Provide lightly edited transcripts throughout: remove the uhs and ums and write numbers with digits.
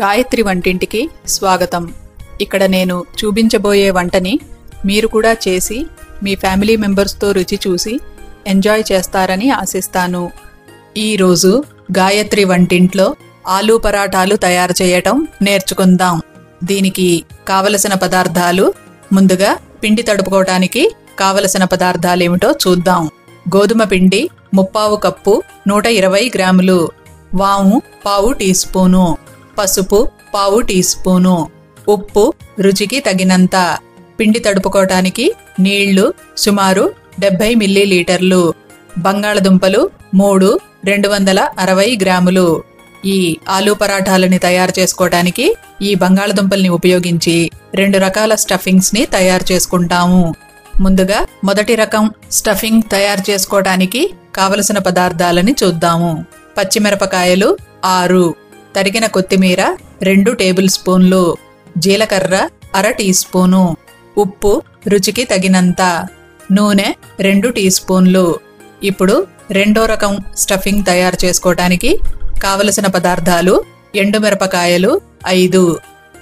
గాయత్రి వంటింటికి స్వాగతం. ఇక్కడ నేను చూపించబోయే వంటని మీరు కూడా చేసి మీ ఫ్యామిలీ మెంబర్స్తో రుచి చూసి ఎంజాయ్ చేస్తారని ఆశిస్తాను. ఈరోజు గాయత్రి వంటింట్లో ఆలూ పరాటాలు తయారు చేయటం నేర్చుకుందాం. దీనికి కావలసిన పదార్థాలు, ముందుగా పిండి తడుపుకోవడానికి కావలసిన పదార్థాలేమిటో చూద్దాం. గోధుమ పిండి 3/4 కప్పు 120 గ్రాములు, వాము 1/2 టీ స్పూను, పసుపు 1/2 టీ స్పూను, ఉప్పు రుచికి తగినంత, పిండి తడుపుకోవటానికి నీళ్లు సుమారు 70 మిల్లీలీటర్లు, బంగాళదుంపలు 3 260 గ్రాములు. ఈ ఆలూ పరాఠాలని తయారు చేసుకోవటానికి ఈ బంగాళదుంపల్ని ఉపయోగించి 2 రకాల స్టఫింగ్స్ ని తయారు చేసుకుంటాము. ముందుగా మొదటి రకం స్టఫింగ్ తయారు చేసుకోవటానికి కావలసిన పదార్థాలని చూద్దాము. పచ్చిమిరపకాయలు 6, తరిగిన కొత్తిమీర 2 టేబుల్ స్పూన్లు, జీలకర్ర 1/2 టీ స్పూను, ఉప్పు రుచికి తగినంత, నూనె 2 టీ స్పూన్లు. ఇప్పుడు రెండో రకం స్టఫింగ్ తయారు చేసుకోవటానికి కావలసిన పదార్థాలు: ఎండుమిరపకాయలు 5,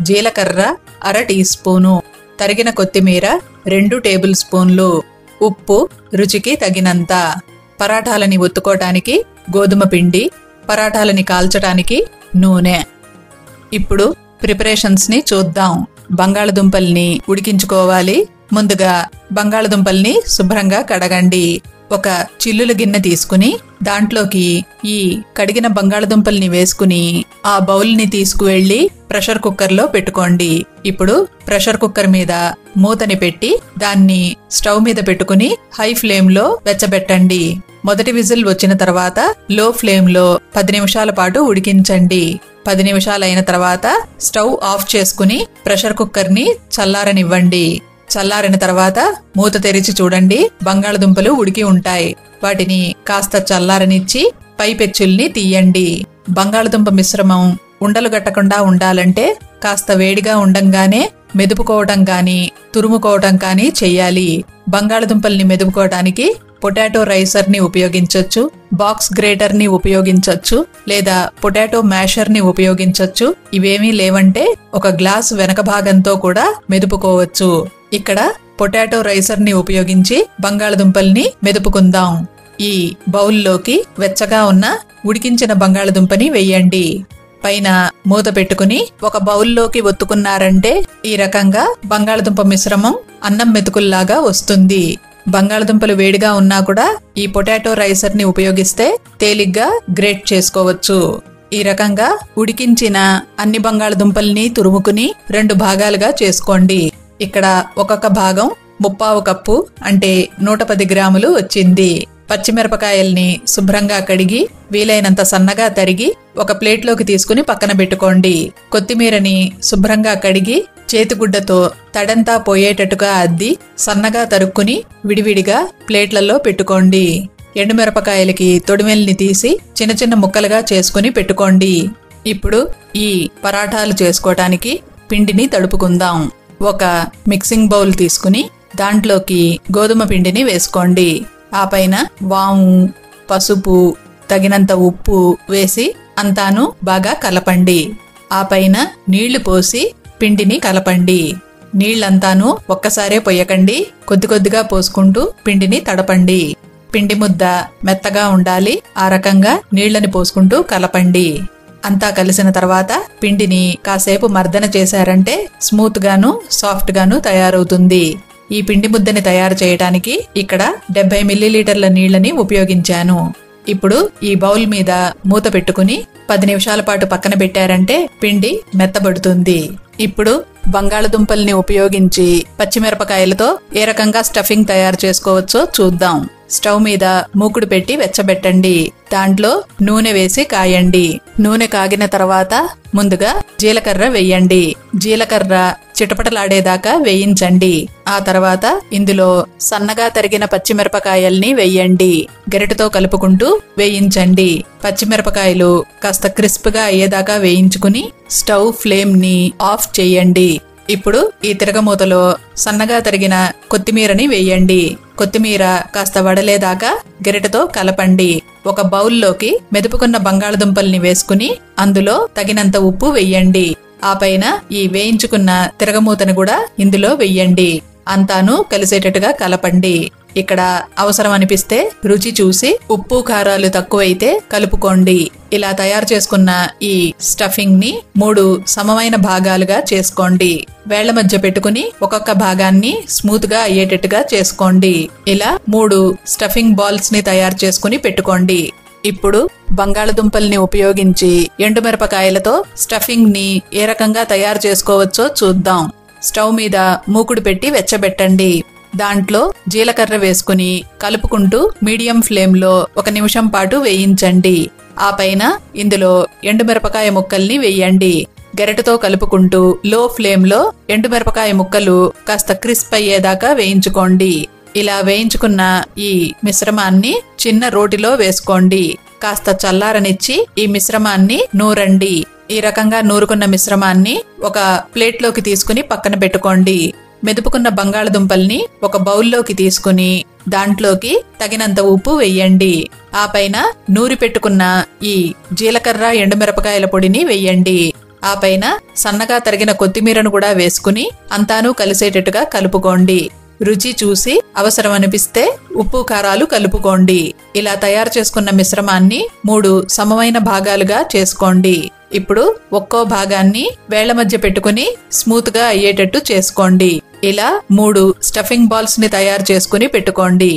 జీలకర్ర 1/2 టీ స్పూను, తరిగిన కొత్తిమీర 2 టేబుల్ స్పూన్లు, ఉప్పు రుచికి తగినంత, పరాఠాలని ఒత్తుకోవటానికి గోధుమ పిండి, పరాఠాలని కాల్చటానికి నూనె. ఇప్పుడు ప్రిపరేషన్స్ ని చూద్దాం. బంగాళదుంపల్ని ఉడికించుకోవాలి. ముందుగా బంగాళదుంపల్ని శుభ్రంగా కడగండి. ఒక చిల్లుల గిన్నె తీసుకుని దాంట్లోకి ఈ కడిగిన బంగాళదుంపల్ని వేసుకుని ఆ బౌల్ని తీసుకువెళ్లి ప్రెషర్ కుక్కర్లో పెట్టుకోండి. ఇప్పుడు ప్రెషర్ కుక్కర్ మీద మూతని పెట్టి దాన్ని స్టవ్ మీద పెట్టుకుని హై ఫ్లేమ్ లో వెచ్చబెట్టండి. మొదటి విజిల్ వచ్చిన తర్వాత లో ఫ్లేమ్ లో 10 నిమిషాల పాటు ఉడికించండి. 10 నిమిషాలైన తర్వాత స్టవ్ ఆఫ్ చేసుకుని ప్రెషర్ కుక్కర్ ని చల్లారనివ్వండి. చల్లారిన తర్వాత మూత తెరిచి చూడండి, బంగాళదుంపలు ఉడికి ఉంటాయి. వాటిని కాస్త చల్లారనిచ్చి పై పెచ్చుల్ని తీయండి. బంగాళదుంప మిశ్రమం ఉండలు గట్టకుండా ఉండాలంటే కాస్త వేడిగా ఉండంగానే మెదుపుకోవటం గాని తురుముకోవటం కానీ చెయ్యాలి. బంగాళదుంపల్ని మెదుపుకోవటానికి పొటాటో రైసర్ ని ఉపయోగించొచ్చు, బాక్స్ గ్రేటర్ ని ఉపయోగించొచ్చు, లేదా పొటాటో మ్యాషర్ ని ఉపయోగించొచ్చు. ఇవేమీ లేవంటే ఒక గ్లాస్ వెనక భాగంతో కూడా మెదుపుకోవచ్చు. ఇక్కడ పొటాటో రైసర్ ని ఉపయోగించి బంగాళదుంపల్ని మెదుపుకుందాం. ఈ బౌల్లోకి వెచ్చగా ఉన్న ఉడికించిన బంగాళదుంపని వెయ్యండి. పైన మూత పెట్టుకుని ఒక బౌల్లోకి ఒత్తుకున్నారంటే ఈ రకంగా బంగాళదుంప మిశ్రమం అన్నం మెతుకుల్లాగా వస్తుంది. బంగాళదుంపలు వేడిగా ఉన్నా కూడా ఈ పొటాటో రైసర్ ని ఉపయోగిస్తే తేలిగ్గా గ్రేట్ చేసుకోవచ్చు. ఈ రకంగా ఉడికించిన అన్ని బంగాళదుంపల్ని తురుముకుని 2 భాగాలుగా చేసుకోండి. ఇక్కడ ఒక్కొక్క భాగం 3/4 కప్పు అంటే 110 గ్రాములు వచ్చింది. పచ్చిమిరపకాయల్ని శుభ్రంగా కడిగి వీలైనంత సన్నగా తరిగి ఒక ప్లేట్లోకి తీసుకుని పక్కన పెట్టుకోండి. కొత్తిమీరని శుభ్రంగా కడిగి చేతిగుడ్డతో తడంతా పోయేటట్టుగా అద్ది సన్నగా తరుక్కుని విడివిడిగా ప్లేట్లలో పెట్టుకోండి. ఎండుమిరపకాయలకి తొడిమెల్ని తీసి చిన్న చిన్న ముక్కలుగా చేసుకుని పెట్టుకోండి. ఇప్పుడు ఈ పరాఠాలు చేసుకోవటానికి పిండిని తడుపుకుందాం. ఒక మిక్సింగ్ బౌల్ తీసుకుని దాంట్లోకి గోధుమ పిండిని వేసుకోండి. ఆ పైన వాము, పసుపు, తగినంత ఉప్పు వేసి అంతాను బాగా కలపండి. ఆ పైన నీళ్లు పోసి పిండిని కలపండి. నీళ్లంతాను ఒక్కసారే పొయ్యకండి, కొద్ది కొద్దిగా పోసుకుంటూ పిండిని తడపండి. పిండి ముద్ద మెత్తగా ఉండాలి. ఆ రకంగా నీళ్లని పోసుకుంటూ కలపండి. అంతా కలిసిన తర్వాత పిండిని కాసేపు మర్దన చేశారంటే స్మూత్ గాను సాఫ్ట్ గాను తయారవుతుంది. ఈ పిండి ముద్దని తయారు చేయడానికి ఇక్కడ 70 మిల్లీలీటర్ల నీళ్లని ఉపయోగించాను. ఇప్పుడు ఈ బౌల్ మీద మూత పెట్టుకుని 10 నిమిషాల పాటు పక్కన పెట్టారంటే పిండి మెత్తబడుతుంది. ఇప్పుడు బంగాళదుంపల్ని ఉపయోగించి పచ్చిమిరపకాయలతో ఏ రకంగా స్టఫింగ్ తయారు చేసుకోవచ్చో చూద్దాం. స్టవ్ మీద మూకుడు పెట్టి వెచ్చబెట్టండి. దాంట్లో నూనె వేసి కాయండి. నూనె కాగిన తర్వాత ముందుగా జీలకర్ర వెయ్యండి. జీలకర్ర చిటపటలాడేదాకా వేయించండి. ఆ తర్వాత ఇందులో సన్నగా తరిగిన పచ్చిమిరపకాయల్ని వెయ్యండి. గరిటెతో కలుపుకుంటూ వేయించండి. పచ్చిమిరపకాయలు కాస్త క్రిస్ప్గా అయ్యేదాకా వేయించుకుని స్టవ్ ఫ్లేమ్ ని ఆఫ్ చేయండి. ఇప్పుడు ఈ తిరగమూతలో సన్నగా తరిగిన కొత్తిమీరని వేయండి. కొత్తిమీర కాస్త వడలేదాకా గరిటెతో కలపండి. ఒక బౌల్లోకి మెదుపుకున్న బంగాళదుంపల్ని వేసుకుని అందులో తగినంత ఉప్పు వెయ్యండి. ఆ పైన ఈ వేయించుకున్న తిరగమూతను కూడా ఇందులో వెయ్యండి. అంతాను కలిసేటట్టుగా కలపండి. ఇక్కడ అవసరం అనిపిస్తే రుచి చూసి ఉప్పు కారాలు తక్కువైతే కలుపుకోండి. ఇలా తయారు చేసుకున్న ఈ స్టఫింగ్ ని 3 సమమైన భాగాలుగా చేసుకోండి. వేళ్ల మధ్య పెట్టుకుని ఒక్కొక్క భాగాన్ని స్మూత్ గా అయ్యేటట్టుగా చేసుకోండి. ఇలా 3 స్టఫింగ్ బాల్స్ ని తయారు చేసుకుని పెట్టుకోండి. ఇప్పుడు బంగాళదుంపల్ని ఉపయోగించి ఎండుమిరపకాయలతో స్టఫింగ్ ని ఏ రకంగా తయారు చేసుకోవచ్చో చూద్దాం. స్టవ్ మీద మూకుడు పెట్టి వెచ్చబెట్టండి. దాంట్లో జీలకర్ర వేసుకుని కలుపుకుంటూ మీడియం ఫ్లేమ్ లో 1 నిమిషం పాటు వేయించండి. ఆ పైన ఇందులో ఎండుమిరపకాయ ముక్కల్ని వేయండి. గరిటెతో కలుపుకుంటూ లో ఫ్లేమ్ లో ఎండుమిరపకాయ ముక్కలు కాస్త క్రిస్ప్ అయ్యేదాకా వేయించుకోండి. ఇలా వేయించుకున్న ఈ మిశ్రమాన్ని చిన్న రోటిలో వేసుకోండి. కాస్త చల్లారనిచ్చి ఈ మిశ్రమాన్ని నూరండి. ఈ రకంగా నూరుకున్న మిశ్రమాన్ని ఒక ప్లేట్లోకి తీసుకుని పక్కన పెట్టుకోండి. మెదుపుకున్న బంగాళదుంపల్ని ఒక బౌల్లోకి తీసుకుని దాంట్లోకి తగినంత ఉప్పు వెయ్యండి. ఆ పైన నూరి పెట్టుకున్న ఈ జీలకర్ర ఎండుమిరపకాయల పొడిని వెయ్యండి. ఆ పైన సన్నగా తరిగిన కొత్తిమీరను కూడా వేసుకుని అంతాను కలిసేటట్టుగా కలుపుకోండి. రుచి చూసి అవసరం అనిపిస్తే ఉప్పు కారాలు కలుపుకోండి. ఇలా తయారు చేసుకున్న మిశ్రమాన్ని 3 సమమైన భాగాలుగా చేసుకోండి. ఇప్పుడు ఒక్కో భాగాన్ని వేళ్ల మధ్య పెట్టుకుని స్మూత్ గా అయ్యేటట్టు చేసుకోండి. ఇలా 3 స్టఫింగ్ బాల్స్ ని తయారు చేసుకుని పెట్టుకోండి.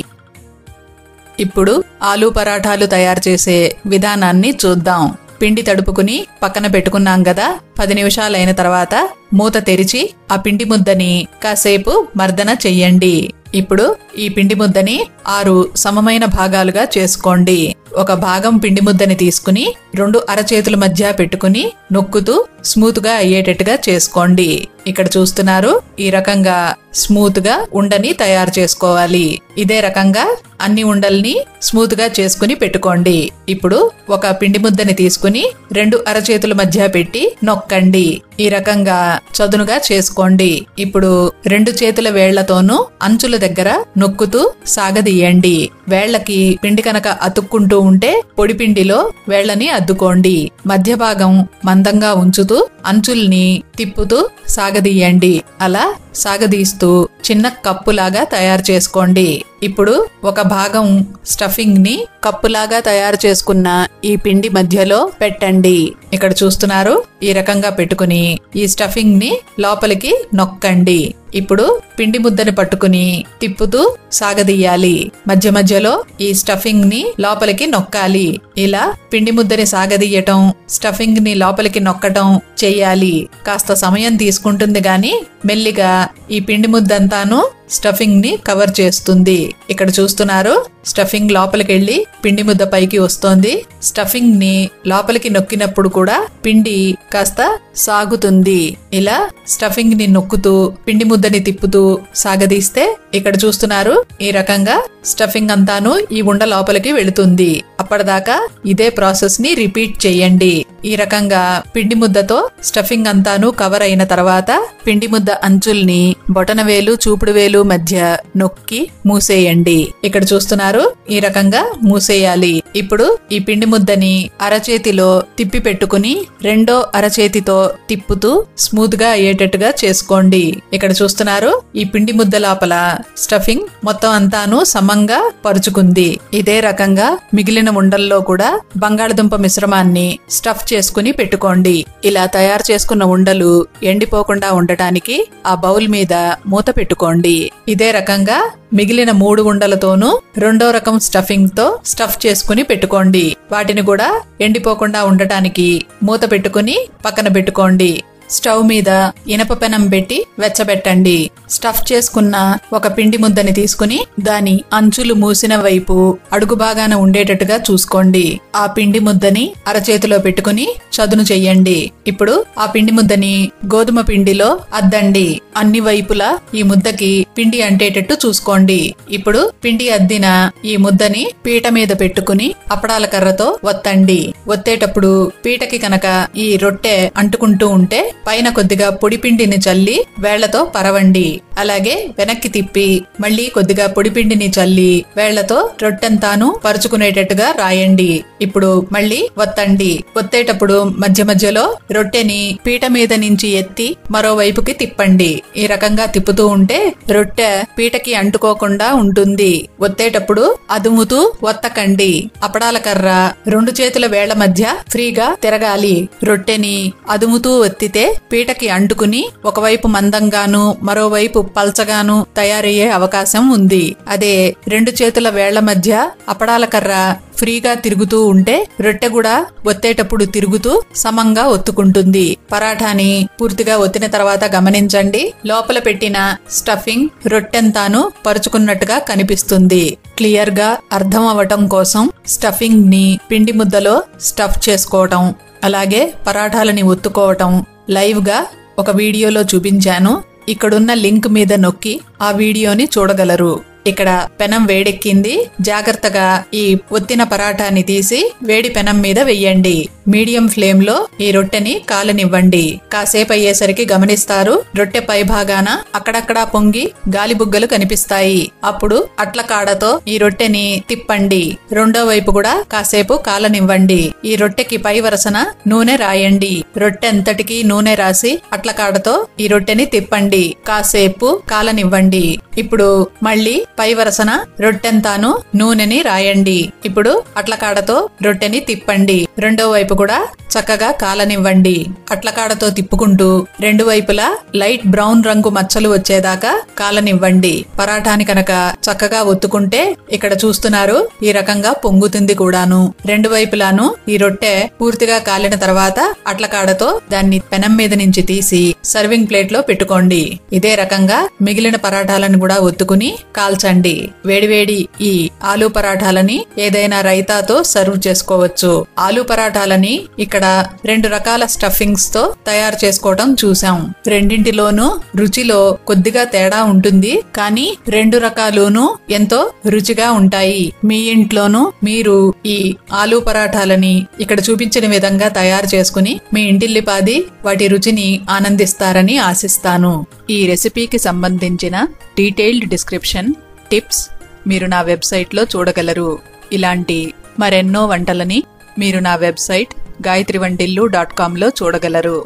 ఇప్పుడు ఆలూ పరాఠాలు తయారు చేసే విధానాన్ని చూద్దాం. పిండి తడుపుకుని పక్కన పెట్టుకున్నాం కదా. 10 నిమిషాలైన తర్వాత మూత తెరిచి ఆ పిండి ముద్దని కాసేపు మర్దన చెయ్యండి. ఇప్పుడు ఈ పిండి ముద్దని 6 సమమైన భాగాలుగా చేసుకోండి. ఒక భాగం పిండి ముద్దని తీసుకుని 2 అరచేతుల మధ్య పెట్టుకుని నొక్కుతూ స్మూత్ గా అయ్యేటట్టుగా చేసుకోండి. ఇక్కడ చూస్తున్నారు, ఈ రకంగా స్మూత్ గా ఉండని తయారు చేసుకోవాలి. ఇదే రకంగా అన్ని ఉండల్ని స్మూత్ గా చేసుకుని పెట్టుకోండి. ఇప్పుడు ఒక పిండి ముద్దని తీసుకుని 2 అరచేతుల మధ్య పెట్టి నొక్కండి. ఈ రకంగా చదునుగా చేసుకోండి. ఇప్పుడు 2 చేతుల వేళ్లతోనూ అంచుల దగ్గర నొక్కుతూ సాగదీయండి. వేళ్లకి పిండి కనుక అతుక్కుంటూ ఉంటే పొడి పిండిలో వేళ్లని అద్దుకోండి. మధ్య భాగం మందంగా ఉంచుతూ అంచుల్ని తిప్పుతూ సాగదీయండి. అలా సాగదీస్తూ చిన్న కప్పులాగా తయారు చేసుకోండి. ఇప్పుడు ఒక భాగం స్టఫింగ్ ని కప్పులాగా తయారు చేసుకున్న ఈ పిండి మధ్యలో పెట్టండి. ఇక్కడ చూస్తున్నారు, ఈ రకంగా పెట్టుకుని ఈ స్టఫింగ్ ని లోపలికి నొక్కండి. ఇప్పుడు పిండి ముద్దని పట్టుకుని తిప్పుతూ సాగదీయాలి. మధ్య మధ్యలో ఈ స్టఫింగ్ ని లోపలికి నొక్కాలి. ఇలా పిండి ముద్దని సాగదీయటం, స్టఫింగ్ ని లోపలికి నొక్కటం చెయ్యాలి. కాస్త సమయం తీసుకుంటుంది గాని మెల్లిగా ఈ పిండి ముద్దంతాను స్టఫింగ్ ని కవర్ చేస్తుంది. ఇక్కడ చూస్తున్నారు, స్టఫింగ్ లోపలికి వెళ్లి పిండి ముద్ద పైకి వస్తోంది. స్టఫింగ్ ని లోపలికి నొక్కినప్పుడు కూడా పిండి కాస్త సాగుతుంది. ఇలా స్టఫింగ్ ని నొక్కుతూ పిండి ముద్దని తిప్పుతూ సాగదీస్తే ఇక్కడ చూస్తున్నారు, ఈ రకంగా స్టఫింగ్ అంతాను ఈ ఉండ లోపలికి వెళుతుంది. అప్పటిదాకా ఇదే ప్రాసెస్ ని రిపీట్ చేయండి. ఈ రకంగా పిండి ముద్దతో స్టఫింగ్ అంతాను కవర్ అయిన తర్వాత పిండి ముద్ద అంచుల్ని బొటనవేలు చూపుడు వేలు మధ్య నొక్కి మూసేయండి. ఇక్కడ చూస్తున్నారు, ఈ రకంగా మూసేయాలి. ఇప్పుడు ఈ పిండి ముద్దని అరచేతిలో తిప్పి పెట్టుకుని రెండో అరచేతితో తిప్పుతూ స్మూత్ గా అయ్యేటట్టుగా చేసుకోండి. ఇక్కడ చూస్తున్నారు, ఈ పిండి ముద్ద లోపల స్టఫింగ్ మొత్తం అంతాను సమంగా పరుచుకుంది. ఇదే రకంగా మిగిలిన ఉండల్లో కూడా బంగాళదుంప మిశ్రమాన్ని స్టఫ్ చేసుకుని పెట్టుకోండి. ఇలా తయారు చేసుకున్న ఉండలు ఎండిపోకుండా ఉండటానికి ఆ బౌల్ మీద మూత పెట్టుకోండి. ఇదే రకంగా మిగిలిన 3 ఉండలతోనూ 2వ రకం స్టఫింగ్ తో స్టఫ్ చేసుకుని పెట్టుకోండి. వాటిని కూడా ఎండిపోకుండా ఉండటానికి మూత పెట్టుకుని పక్కన పెట్టుకోండి. స్టవ్ మీద ఇనప పెనం పెట్టి వెచ్చబెట్టండి. స్టఫ్ చేసుకున్న ఒక పిండి ముద్దని తీసుకుని దాని అంచులు మూసిన వైపు అడుగు భాగాన ఉండేటట్టుగా చూసుకోండి. ఆ పిండి ముద్దని అరచేతిలో పెట్టుకుని చదును చెయ్యండి. ఇప్పుడు ఆ పిండి ముద్దని గోధుమ పిండిలో అద్దండి. అన్ని వైపులా ఈ ముద్దకి పిండి అంటేటట్టు చూసుకోండి. ఇప్పుడు పిండి అద్దిన ఈ ముద్దని పీట మీద పెట్టుకుని అప్పడాల కర్రతో ఒత్తండి. ఒత్తేటప్పుడు పీటకి కనుక ఈ రొట్టె అంటుకుంటూ ఉంటే పైన కొద్దిగా పొడిపిండిని చల్లి వేళ్లతో పరవండి. అలాగే వెనక్కి తిప్పి మళ్ళీ కొద్దిగా పొడిపిండిని చల్లి వేళ్లతో రొట్టెంతాను పరుచుకునేటట్టుగా రాయండి. ఇప్పుడు మళ్ళీ ఒత్తండి. ఒత్తేటప్పుడు మధ్య మధ్యలో రొట్టెని పీట మీద నుంచి ఎత్తి మరోవైపుకి తిప్పండి. ఈ రకంగా తిప్పుతూ ఉంటే రొట్టె పీటకి అంటుకోకుండా ఉంటుంది. ఒత్తేటప్పుడు అదుముతూ ఒత్తకండి. అప్పడాల కర్ర 2 చేతుల వేళ్ల మధ్య ఫ్రీగా తిరగాలి. రొట్టెని అదుముతూ ఒత్తితే పీటకి అంటుకుని ఒకవైపు మందంగాను మరోవైపు పల్చగాను తయారయ్యే అవకాశం ఉంది. అదే 2 చేతుల వేళ్ల మధ్య అప్పడాల కర్ర ఫ్రీగా తిరుగుతూ ఉంటే రొట్టె కూడా ఒత్తేటప్పుడు తిరుగుతూ సమంగా ఒత్తుకుంటుంది. పరాఠాని పూర్తిగా ఒత్తిన తర్వాత గమనించండి. లోపల పెట్టిన స్టఫింగ్ రొట్టెంతాను పరుచుకున్నట్టుగా కనిపిస్తుంది. క్లియర్ గా అర్థం అవటం కోసం స్టఫింగ్ ని పిండి ముద్దలో స్టఫ్ చేసుకోవటం, అలాగే పరాఠాలని ఒత్తుకోవటం లైవ్ గా ఒక వీడియోలో చూపించాను. ఇక్కడున్న లింక్ మీద నొక్కి ఆ వీడియోని చూడగలరు. ఇక్కడ పెనం వేడెక్కింది. జాగ్రత్తగా ఈ ఒత్తిన పరాఠాని తీసి వేడి పెనం మీద వెయ్యండి. మీడియం ఫ్లేమ్ లో ఈ రొట్టెని కాలనివ్వండి. కాసేపు అయ్యేసరికి గమనిస్తారు రొట్టె పై భాగాన అక్కడక్కడా పొంగి గాలిబుగ్గలు కనిపిస్తాయి. అప్పుడు అట్ల కాడతో ఈ రొట్టెని తిప్పండి. రెండో వైపు కూడా కాసేపు కాలనివ్వండి. ఈ రొట్టెకి పై వరసన నూనె రాయండి. రొట్టె అంతటికి నూనె రాసి అట్ల కాడతో ఈ రొట్టెని తిప్పండి. కాసేపు కాలనివ్వండి. ఇప్పుడు మళ్ళీ పై వరసన రొట్టెంతాను నూనెని రాయండి. ఇప్పుడు అట్లకాడతో రొట్టెని తిప్పండి. రెండో వైపు కూడా చక్కగా కాలనివ్వండి. అట్లకాడతో తిప్పుకుంటూ రెండు వైపులా లైట్ బ్రౌన్ రంగు మచ్చలు వచ్చేదాకా కాలనివ్వండి. పరాఠాని కనుక చక్కగా ఒత్తుకుంటే ఇక్కడ చూస్తున్నారు ఈ రకంగా పొంగుతుంది కూడాను. రెండు వైపులాను ఈ రొట్టె పూర్తిగా కాలిన తర్వాత అట్లకాడతో దాన్ని పెనం మీద నుంచి తీసి సర్వింగ్ ప్లేట్ లో పెట్టుకోండి. ఇదే రకంగా మిగిలిన పరాఠాలను కూడా ఒత్తుకుని కాల్చండి. వేడివేడి ఈ ఆలూ పరాఠాలని ఏదైనా రైతాతో సర్వ్ చేసుకోవచ్చు. ఆలూ పరాఠాలని ఇక్కడ 2 రకాల స్టఫింగ్స్ తో తయారు చేసుకోవడం చూసాం. రెండింటిలోనూ రుచిలో కొద్దిగా తేడా ఉంటుంది, కానీ 2 రకాలును ఎంతో రుచిగా ఉంటాయి. మీ ఇంట్లోనూ మీరు ఈ ఆలూ పరాఠాలని ఇక్కడ చూపించిన విధంగా తయారు చేసుకుని మీ ఇంటిల్లిపాది వాటి రుచిని ఆనందిస్తారని ఆశిస్తాను. ఈ రెసిపీకి సంబంధించిన డీటెయిల్డ్ డిస్క్రిప్షన్, టిప్స్ మీరు నా వెబ్సైట్లో చూడగలరు. ఇలాంటి మరెన్నో వంటలని మీరు నా వెబ్సైట్ gayatrivantillu.com లో చూడగలరు.